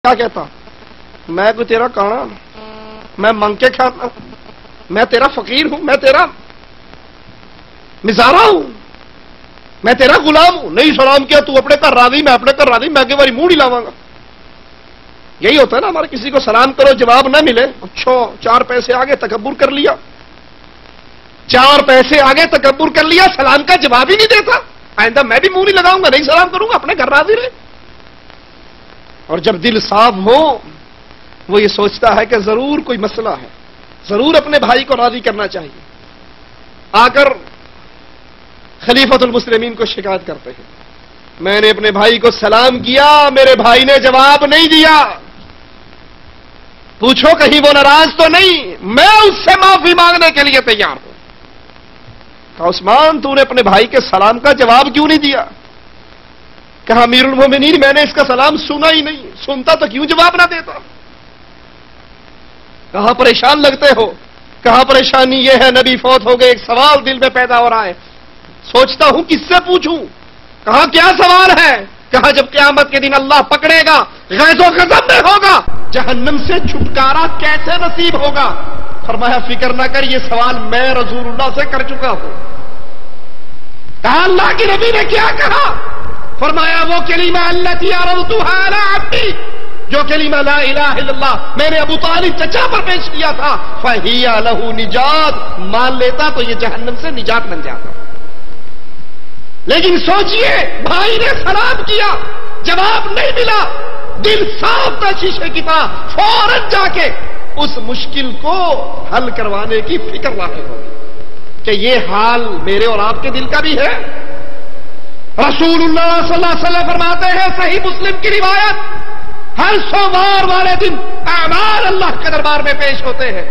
کیا کہتا میں کوئی تیرا کانا، میں منگ کے کھاتا، میں تیرا فقیر ہوں، میں تیرا مزارہ ہوں، میں تیرا غلام ہوں؟ نہیں سلام کیا تو اپنے گھر راضی، میں اپنے گھر راضی، میں اگے باری منہ نہیں لاواں گا۔ یہی ہوتا ہے نا ہمارے، کسی کو سلام کرو جواب نہ ملے، اچھا 4 پیسے آگے تکبر کر لیا، 4 پیسے آگے تکبر کر لیا، سلام کا جواب ہی نہیں دیتا، آئندہ میں بھی منہ نہیں لگاؤں گا، نہیں سلام کروں گا، اپنے گھر راضی رہے۔ اور جب دل صاف ہو وہ یہ سوچتا ہے کہ ضرور کوئی مسئلہ ہے، ضرور اپنے بھائی کو راضی کرنا چاہیے۔ آ کر خلیفۃ المسلمین کو شکایت کرتے ہیں، میں نے اپنے بھائی کو سلام کیا، میرے بھائی نے جواب نہیں دیا، پوچھو کہیں وہ ناراض تو نہیں؟ میں اس سے معافی مانگنے کے لیے تیار ہوں۔ کہا عثمان تو نے اپنے بھائی کے سلام کا جواب کیوں نہیں دیا؟ کہا امیر المومنین میں نے اس کا سلام سنا ہی نہیں، سنتا تو کیوں جواب نہ دیتا؟ کہاں پریشان لگتے ہو؟ کہاں پریشانی یہ ہے نبی فوت ہو گئے، ایک سوال دل میں پیدا ہو رہا ہے، سوچتا ہوں کس سے پوچھوں۔ کہا کیا سوال ہے؟ کہا جب قیامت کے دن اللہ پکڑے گا، غیظ و غضب میں ہوگا، جہنم سے چھٹکارا کیسے نصیب ہوگا؟ فرمایا فکر نہ کر، یہ سوال میں رسول اللہ سے کر چکا ہوں۔ کہا اللہ کے نبی نے کیا کہا؟ فرمایا وہ کلمہ التی عرضتها علی عبدی، جو کلمہ لا الہ الا اللہ میں نے ابو طالب چچا پر پیش کیا تھا، فہی لہ نجات، مان لیتا تو یہ جہنم سے نجات بن جاتا۔ لیکن سوچئے بھائی نے سلام کیا، جواب نہیں ملا، دل صاف تھا شیشے کی طرح، فوراً جا کے اس مشکل کو حل کروانے کی فکر لاحق ہوگی کہ یہ حال میرے اور آپ کے دل کا بھی ہے۔ رسول اللہ صلی اللہ علیہ وسلم فرماتے ہیں، صحیح مسلم کی روایت، ہر سوموار والے دن اعمال اللہ کے دربار میں پیش ہوتے ہیں۔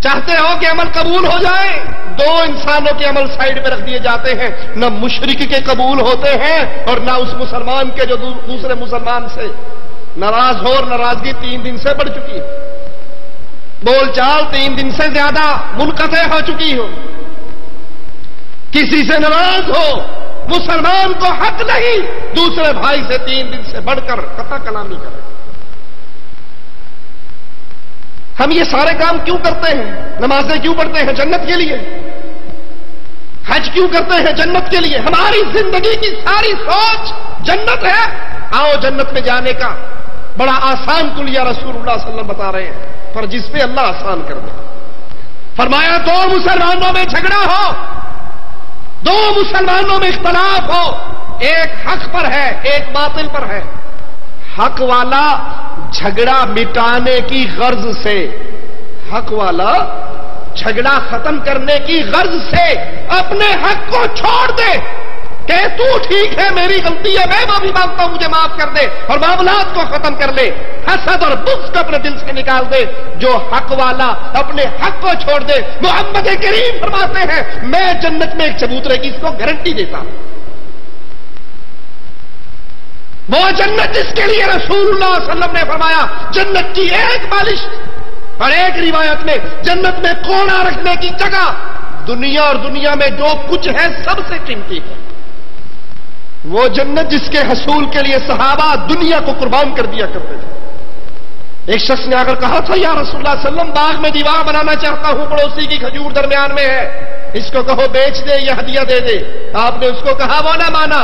چاہتے ہو کہ عمل قبول ہو جائے، 2 انسانوں کے عمل سائیڈ میں رکھ دیے جاتے ہیں، نہ مشرک کے قبول ہوتے ہیں اور نہ اس مسلمان کے جو دوسرے مسلمان سے ناراض ہو، اور ناراضگی 3 دن سے بڑھ چکی ہے، بول چال 3 دن سے زیادہ منقطع ہو چکی ہو، کسی سے ناراض ہو، مسلمان کو حق نہیں دوسرے بھائی سے 3 دن سے بڑھ کر قطع کلامی کرے۔ ہم یہ سارے کام کیوں کرتے ہیں؟ نمازیں کیوں پڑھتے ہیں؟ جنت کے لیے۔ حج کیوں کرتے ہیں؟ جنت کے لیے۔ ہماری زندگی کی ساری سوچ جنت ہے۔ آؤ جنت میں جانے کا بڑا آسان کلیہ رسول اللہ صلی اللہ علیہ وسلم بتا رہے ہیں، پر جس پہ اللہ آسان کر دے۔ فرمایا 2 مسلمانوں میں جھگڑا ہو، 2 مسلمانوں میں اختلاف ہو، ایک حق پر ہے ایک باطل پر ہے، حق والا جھگڑا مٹانے کی غرض سے، حق والا جھگڑا ختم کرنے کی غرض سے اپنے حق کو چھوڑ دے کہ تو ٹھیک ہے میری غلطی ہے، میں معافی مانگتا ہوں مجھے معاف کر دے، اور معاملات کو ختم کر لے، حسد اور بغض کو اپنے دل سے نکال دے۔ جو حق والا اپنے حق کو چھوڑ دے، محمد کریم فرماتے ہیں میں جنت میں ایک چبوترے کی اس کو گارنٹی دیتا ہوں۔ وہ جنت جس کے لیے رسول اللہ صلی اللہ علیہ وسلم نے فرمایا جنت کی ایک بالش، اور ایک روایت میں جنت میں کوڑا رکھنے کی جگہ، دنیا اور دنیا میں جو کچھ ہے سب سے قیمتی ہے، وہ جنت جس کے حصول کے لیے صحابہ دنیا کو قربان کر دیا کرتے تھے۔ ایک شخص نے اگر کہا تھا یا رسول اللہ صلی اللہ علیہ وسلم باغ میں دیوار بنانا چاہتا ہوں، پڑوسی کی کھجور درمیان میں ہے، اس کو کہو بیچ دے یا ہدیہ دے دے۔ آپ نے اس کو کہا، وہ نہ مانا،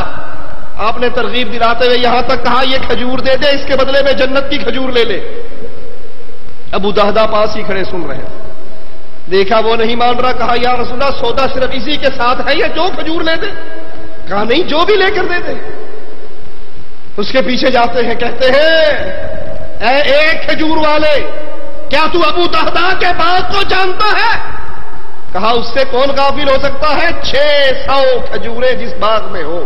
آپ نے ترغیب دلاتے ہوئے یہاں تک کہا یہ کھجور دے دے، اس کے بدلے میں جنت کی کھجور لے لے۔ ابو دہدہ پاس ہی کھڑے سن رہے ہیں، دیکھا وہ نہیں مان رہا، کہا یا رسول اللہ سودا صرف اسی کے ساتھ ہے یا جو کھجور لے دے؟ کہا نہیں جو بھی لے کر دے دے۔ اس کے پیچھے جاتے ہیں، کہتے ہیں اے ایک کھجور والے، کیا تو ابو دہدہ کے باغ کو جانتا ہے؟ کہا اس سے کون غافل ہو سکتا ہے، 600 کھجوریں جس باغ میں ہو،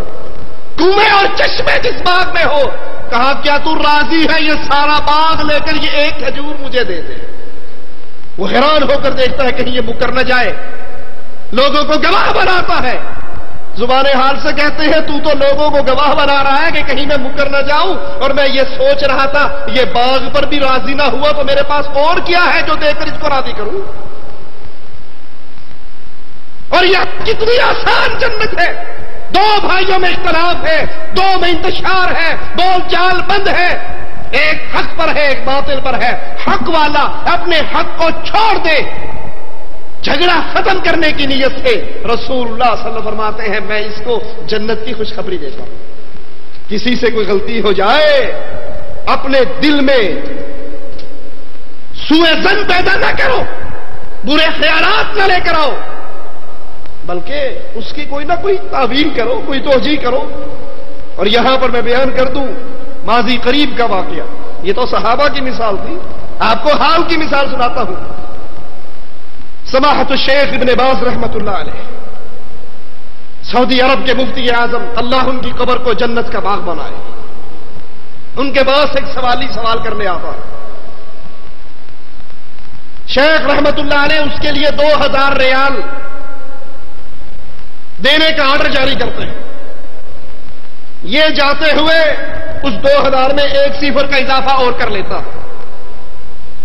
کنویں اور چشمے جس باغ میں ہو۔ کہا کیا تو راضی ہے یہ سارا باغ لے کر یہ ایک کھجور مجھے دے دے؟ وہ حیران ہو کر دیکھتا ہے کہیں یہ مکر نہ جائے، لوگوں کو گواہ بناتا ہے، زبان حال سے کہتے ہیں تو لوگوں کو گواہ بنا رہا ہے کہ کہیں میں مکر نہ جاؤں، اور میں یہ سوچ رہا تھا یہ باغ پر بھی راضی نہ ہوا تو میرے پاس اور کیا ہے جو دے کر اس کو راضی کروں۔ اور یہ کتنی آسان جنت ہے، دو بھائیوں میں اختلاف ہے، دو میں انتشار ہے، بول چال بند ہے، ایک حق پر ہے ایک باطل پر ہے۔ حق والا اپنے حق کو چھوڑ دے، جھگڑا ختم کرنے کی نیت سے رسول اللہ صلی اللہ علیہ وسلم فرماتے ہیں میں اس کو جنت کی خوشخبری دیتا ہوں۔ کسی سے کوئی غلطی ہو جائے اپنے دل میں سوء ظن پیدا نہ کرو، برے خیالات نہ لے کر آؤ، بلکہ اس کی کوئی نہ کوئی تعویل کرو، کوئی توجیہ کرو۔ اور یہاں پر میں بیان کر دوں ماضی قریب کا واقعہ، یہ تو صحابہ کی مثال تھی، آپ کو حال کی مثال سناتا ہوں۔ سماحت الشیخ ابن باز رحمت اللہ علیہ سعودی عرب کے مفتی اعظم، اللہ ان کی قبر کو جنت کا باغ بنائے، ان کے پاس ایک سوالی سوال کرنے آتا ہے۔ شیخ رحمت اللہ علیہ اس کے لیے 2000 ریال دینے کا آرڈر جاری کرتے ہیں۔ یہ جاتے ہوئے اس 2000 میں 1 صفر کا اضافہ اور کر لیتا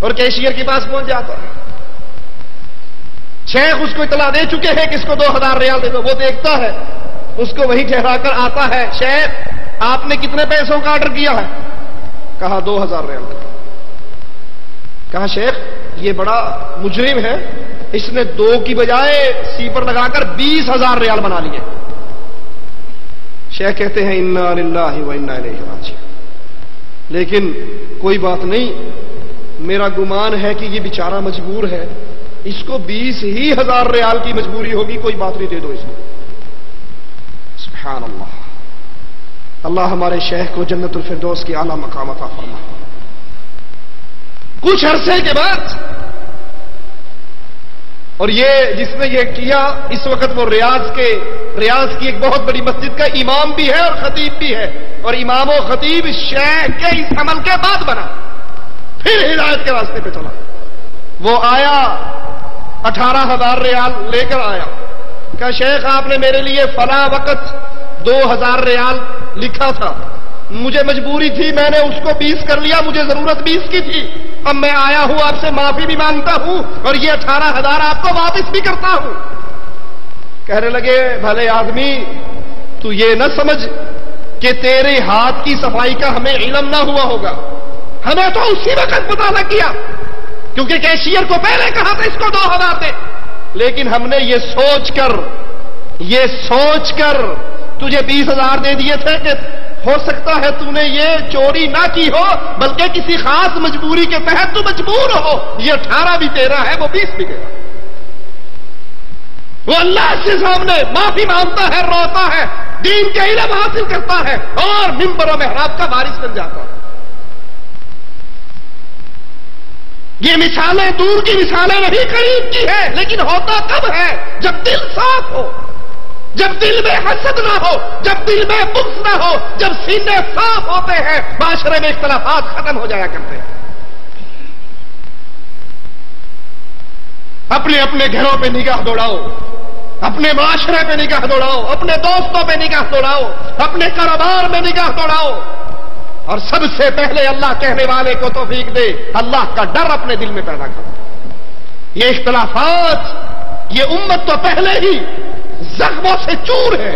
اور کیشیئر کے پاس پہنچ جاتا ہے۔ شیخ اس کو اطلاع دے چکے ہیں کہ اس کو 2000 ریال دے دو، وہ دیکھتا ہے، اس کو وہی ٹھہرا کر آتا ہے، شیخ آپ نے کتنے پیسوں کا آرڈر کیا ہے؟ کہا 2000 ریال کا۔ کہا شیخ یہ بڑا مجرم ہے، اس نے 2 کی بجائے صفر لگا کر 20,000 ریال بنا لیے۔ شیخ کہتے ہیں انا للہ و انا الیہ راجعون، لیکن کوئی بات نہیں، میرا گمان ہے کہ یہ بیچارہ مجبور ہے، اس کو 20,000 ریال کی مجبوری ہوگی، کوئی بات نہیں، دے دو اس کو۔ سبحان اللہ، اللہ ہمارے شیخ کو جنت الفردوس کی اعلیٰ مقام عطا فرمائے۔ کچھ عرصے کے بعد، اور یہ جس نے یہ کیا اس وقت وہ ریاض کی ایک بہت بڑی مسجد کا امام بھی ہے اور خطیب بھی ہے، اور امام و خطیب شیخ کے اس عمل کے بعد بنا، پھر ہدایت کے راستے پہ چلا۔ وہ آیا 18,000 ریال لے کر آیا، کہا شیخ آپ نے میرے لیے فلاں وقت 2,000 ریال لکھا تھا، مجھے مجبوری تھی، میں نے اس کو 20 کر لیا، مجھے ضرورت 20 کی تھی، اب میں آیا ہوں آپ سے معافی بھی مانگتا ہوں اور یہ 18,000 آپ کو واپس بھی کرتا ہوں۔ کہنے لگے بھلے آدمی تو یہ نہ سمجھ کہ تیرے ہاتھ کی صفائی کا ہمیں علم نہ ہوا ہوگا، ہمیں تو اسی وقت پتہ لگ گیا کیونکہ کیشیئر کو پہلے کہا تھا اس کو 2,000 دے، لیکن ہم نے یہ سوچ کر تجھے 20,000 دے دیے تھے کہ ہو سکتا ہے تو نے یہ چوری نہ کی ہو بلکہ کسی خاص مجبوری کے تحت تو مجبور ہو، یہ 18 بھی تیرا ہے وہ 20 بھی تیرا۔ وہ اللہ کے سامنے معافی مانگتا ہے، روتا ہے، دین کا علم حاصل کرتا ہے اور منبر و محراب کا وارث بن جاتا ہے۔ یہ مثالیں دور کی مثالیں نہیں، قریب کی ہے، لیکن ہوتا کب ہے؟ جب دل صاف ہو، جب دل میں حسد نہ ہو، جب دل میں بغض نہ ہو، جب سینے صاف ہوتے ہیں معاشرے میں اختلافات ختم ہو جایا کرتے ہیں۔ اپنے اپنے گھروں پہ نگاہ دوڑاؤ، اپنے معاشرے پہ نگاہ دوڑاؤ، اپنے دوستوں پہ نگاہ دوڑاؤ، اپنے کاروبار میں نگاہ دوڑاؤ، اور سب سے پہلے اللہ کہنے والے کو توفیق دے، اللہ کا ڈر اپنے دل میں پیدا کرو۔ یہ اختلافات، یہ امت تو پہلے ہی زخموں سے چور ہے،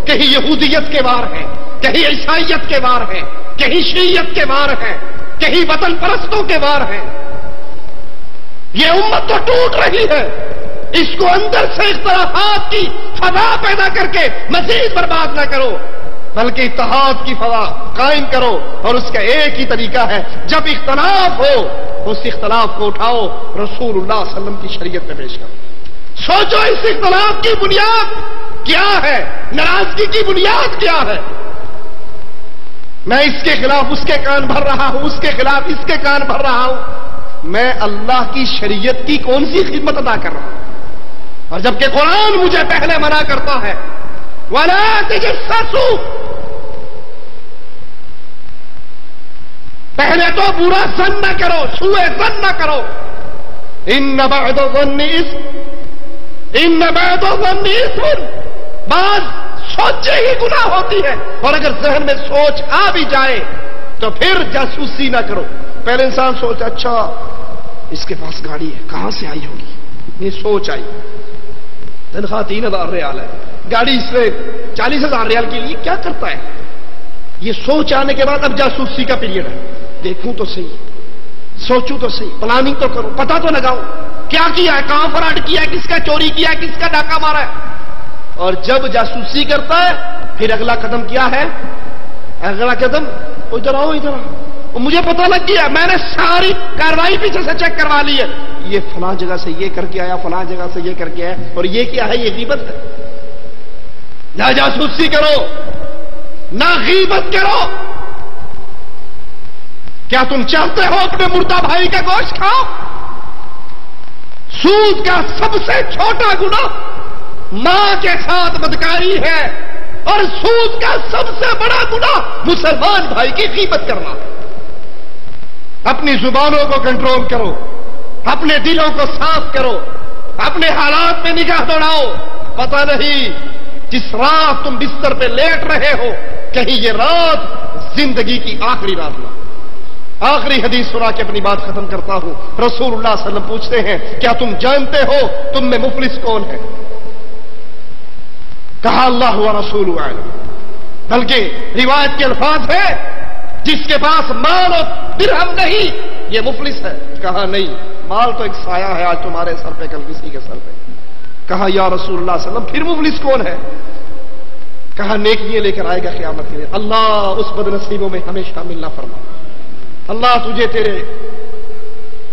کہیں یہودیت کے وار ہیں، کہیں عیسائیت کے وار ہیں، کہیں شیعیت کے وار ہیں، کہیں وطن پرستوں کے وار ہیں۔ یہ امت تو ٹوٹ رہی ہے، اس کو اندر سے اختلافات کی فضا پیدا کر کے مزید برباد نہ کرو، بلکہ اتحاد کی فضا قائم کرو، اور اس کا ایک ہی طریقہ ہے، جب اختلاف ہو اس اختلاف کو اٹھاؤ، رسول اللہ صلی اللہ علیہ وسلم کی شریعت میں پیش کرو۔ سوچو اس اختلاف کی بنیاد کیا ہے، ناراضگی کی بنیاد کیا ہے؟ میں اس کے خلاف اس کے کان بھر رہا ہوں، اس کے خلاف اس کے کان بھر رہا ہوں، میں اللہ کی شریعت کی کون سی خدمت ادا کر رہا ہوں؟ اور جبکہ قرآن مجھے پہلے منع کرتا ہے وَلَا تَجَسَّسُوا، پہلے تو برا ظن نہ کرو، سوء ظن نہ کرو، إِنَّ بَعْدَ الظَّنِّ إِثْمٌ، بعض سوچے ہی گناہ ہوتی ہے، اور اگر ذہن میں سوچ آ بھی جائے تو پھر جاسوسی نہ کرو۔ پہلے انسان سوچ اچھا اس کے پاس گاڑی ہے، کہاں سے آئی ہوگی، یہ سوچ آئی، تنخواہ 3,000 ریال ہے، گاڑی اس نے 40,000 ریال کے لیے کیا کرتا ہے؟ یہ سوچ آنے کے بعد اب جاسوسی کا پیریڈ ہے، دیکھوں تو صحیح، سوچوں تو صحیح، پلاننگ تو کروں، پتہ تو لگاؤں کیا کیا ہے، کہاں فراڈ کیا ہے، کس کا چوری کیا ہے، کس کا ڈاکہ مارا ہے۔ اور جب جاسوسی کرتا ہے پھر اگلا قدم کیا ہے؟ اگلا قدم ادھر آؤ ادھر آؤ، مجھے پتہ لگ گیا، میں نے ساری کاروائی پیچھے سے چیک کروا لی ہے، یہ فلاں جگہ سے یہ کر کے آیا، فلاں جگہ سے یہ کر کے آیا، اور یہ کیا ہے؟ یہ غیبت ہے۔ نہ جاسوسی کرو نہ غیبت کرو۔ کیا تم چاہتے ہو اپنے مردہ بھائی کا گوشت کھاؤ؟ سود کا سب سے چھوٹا گناہ ماں کے ساتھ بدکاری ہے، اور سود کا سب سے بڑا گناہ مسلمان بھائی کی غیبت کرنا۔ اپنی زبانوں کو کنٹرول کرو، اپنے دلوں کو صاف کرو، اپنے حالات میں نگاہ دوڑاؤ۔ پتہ نہیں جس رات تم بستر پہ لیٹ رہے ہو کہیں یہ رات زندگی کی آخری رات نہ۔ آخری حدیث سنا کے اپنی بات ختم کرتا ہوں۔ رسول اللہ صلی اللہ علیہ وسلم پوچھتے ہیں کیا تم جانتے ہو تم میں مفلس کون ہے؟ کہا اللہ و رسول اعلم، بلکہ روایت کے الفاظ ہے جس کے پاس مال اور درہم نہیں یہ مفلس ہے۔ کہا نہیں، مال تو ایک سایہ ہے، آج تمہارے سر پہ کل کسی کے سر پہ۔ کہا یا رسول اللہ صلی اللہ علیہ وسلم پھر مفلس کون ہے؟ کہا نیکیاں لے کر آئے گا قیامت کے دن، اللہ اس بد نصیبوں میں ہمیں شامل نہ فرما۔ اللہ تجھے تیرے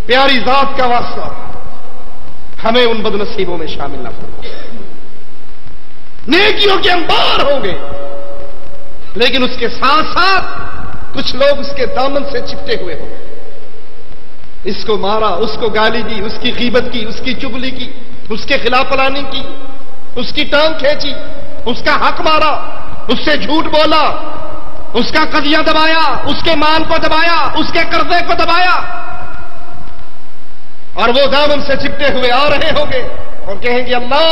پیاری ذات کا واسطہ ہمیں ان بد نصیبوں میں شامل نہ فرما۔ نیکیوں کے انبار ہوں گے، لیکن اس کے ساتھ ساتھ کچھ لوگ اس کے دامن سے چپٹے ہوئے ہوں گے۔ اس کو مارا، اس کو گالی دی، اس کی غیبت کی، اس کی چغلی کی، اس کے خلاف پلاننگ کی، اس کی ٹانگ کھینچی، اس کا حق مارا، اس سے جھوٹ بولا، اس کا قضیہ دبایا، اس کے مال کو دبایا، اس کے قرضے کو دبایا، اور وہ دامن سے چپٹے ہوئے آ رہے ہوں گے اور کہیں گے اللہ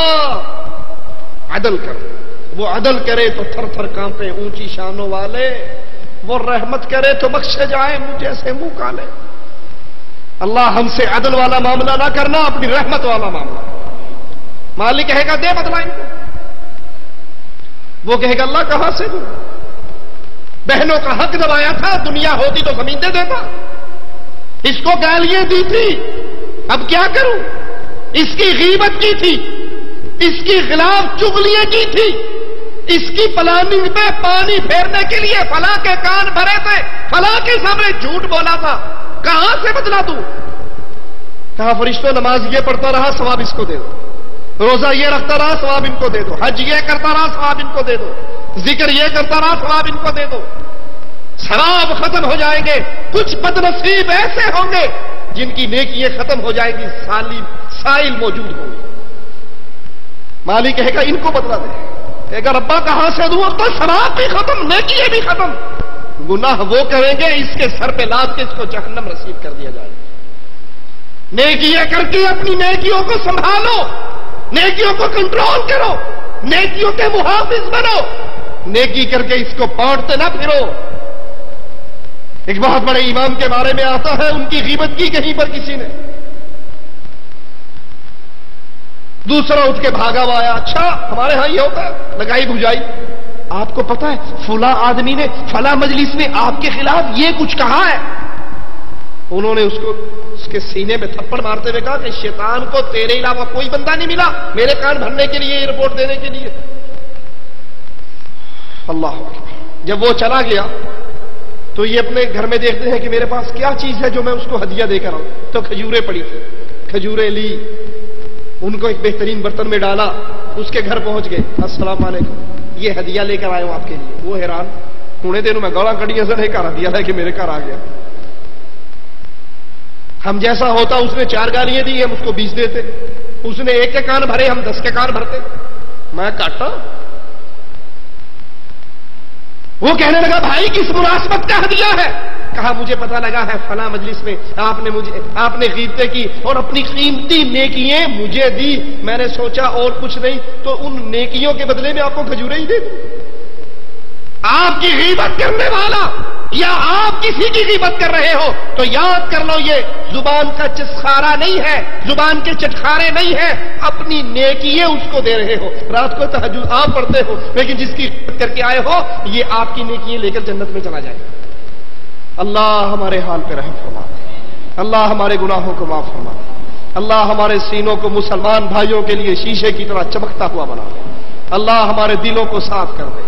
عدل کر۔ وہ عدل کرے تو تھر تھر کانپے اونچی شانوں والے، وہ رحمت کرے تو بخشے جائیں مجھے سے منہ کالے۔ اللہ ہم سے عدل والا معاملہ نہ کرنا، اپنی رحمت والا معاملہ۔ مالک کہے گا دے بدلا ان کو، وہ کہے گا اللہ کہاں سے دوں؟ بہنوں کا حق دبایا تھا، دنیا ہوتی تو زمین دے دیتا، اس کو گالیاں دی تھی، اب کیا کروں؟ اس کی غیبت کی تھی، اس کی خلاف چغلیاں کی تھی، اس کی پلاننگ پہ پانی پھیرنے کے لیے فلاں کے کان بھرے تھے، فلاں کے سامنے جھوٹ بولا تھا، کہاں سے بدلا دوں؟ کہا فرشتوں نماز یہ پڑھتا رہا ثواب اس کو دے دو، روزہ یہ رکھتا رہا ثواب ان کو دے دو، حج یہ کرتا رہا ثواب ان کو دے دو، ذکر یہ کرتا رہا ثواب ان کو دے دو۔ ثواب ختم ہو جائیں گے، کچھ بد نصیب ایسے ہوں گے جن کی نیکیاں ختم ہو جائیں گی، سائل موجود ہوں گے۔ مالک کہے گا ان کو بدلا دے، کہے گا ربا کہاں سے دوں؟ اب تو ثواب بھی ختم، نیکیاں بھی ختم، گناہ وہ کریں گے اس کے سر پہ لاد کے اس کو جہنم رسید کر دیا جائے گا۔ نیکیاں کر کے اپنی نیکیوں کو سنبھالو، نیکیوں کو کنٹرول کرو، نیکیوں کے محافظ بنو، نیکی کر کے اس کو بانٹتے نہ پھرو۔ ایک بہت بڑے امام کے بارے میں آتا ہے، ان کی غیبت کی کہیں پر کسی نے، دوسرا اٹھ کے بھاگا ہوا آیا، اچھا ہمارے ہاں یہ ہوتا ہے، لگائی بھجائی، آپ کو پتا ہے فلاں آدمی نے فلاں مجلس میں آپ کے خلاف یہ کچھ کہا ہے۔ انہوں نے اس کو اس کے سینے میں تھپڑ مارتے ہوئے کہا کہ شیطان کو تیرے علاوہ کوئی بندہ نہیں ملا میرے کان بھرنے کے لیے، یہ رپورٹ دینے کے لیے۔ اللہ اکبر۔ جب وہ چلا گیا تو یہ اپنے گھر میں دیکھتے ہیں کہ میرے پاس کیا چیز ہے جو میں اس کو ہدیہ دے کر آؤں، تو کھجوریں پڑی تھی، کھجوریں لی، ان کو ایک بہترین برتن میں ڈالا، اس کے گھر پہنچ گئے، السلام علیکم یہ ہدیہ لے کر آئے ہوں آپ کے لیے۔ وہ حیران، تھوڑے دنوں میں گوڑا کڑیاں سے لے کر ہدیہ ہے کہ میرے گھر آ گیا۔ ہم جیسا ہوتا اس نے 4 گالیاں دی، ہم اس کو 20 دیتے، اس نے 1 کے کان بھرے، ہم 10 کے کان بھرتے، میں کاٹا۔ وہ کہنے لگا بھائی کس مناسبت کا ہدیہ ہے؟ کہا مجھے پتا لگا ہے فلاں مجلس میں آپ نے غیبتیں کی اور اپنی قیمتی نیکیاں مجھے دی، میں نے سوچا اور کچھ نہیں تو ان نیکیوں کے بدلے میں آپ کو کھجوریں ہی دے دوں۔ آپ کی غیبت کرنے والا یا آپ کسی کی غیبت کر رہے ہو تو یاد کر لو یہ زبان کا چسخارا نہیں ہے، زبان کے چٹخارے نہیں ہے، اپنی نیکییں اس کو دے رہے ہو۔ رات کو تہجد آپ پڑھتے ہو لیکن جس کی غیبت کر کے آئے ہو یہ آپ کی نیکیاں لے کر جنت میں چلا جائے۔ اللہ ہمارے حال پہ رحم فرما، اللہ ہمارے گناہوں کو معاف فرما، اللہ ہمارے سینوں کو مسلمان بھائیوں کے لیے شیشے کی طرح چمکتا ہوا بنا دے، اللہ ہمارے دلوں کو صاف کر دے۔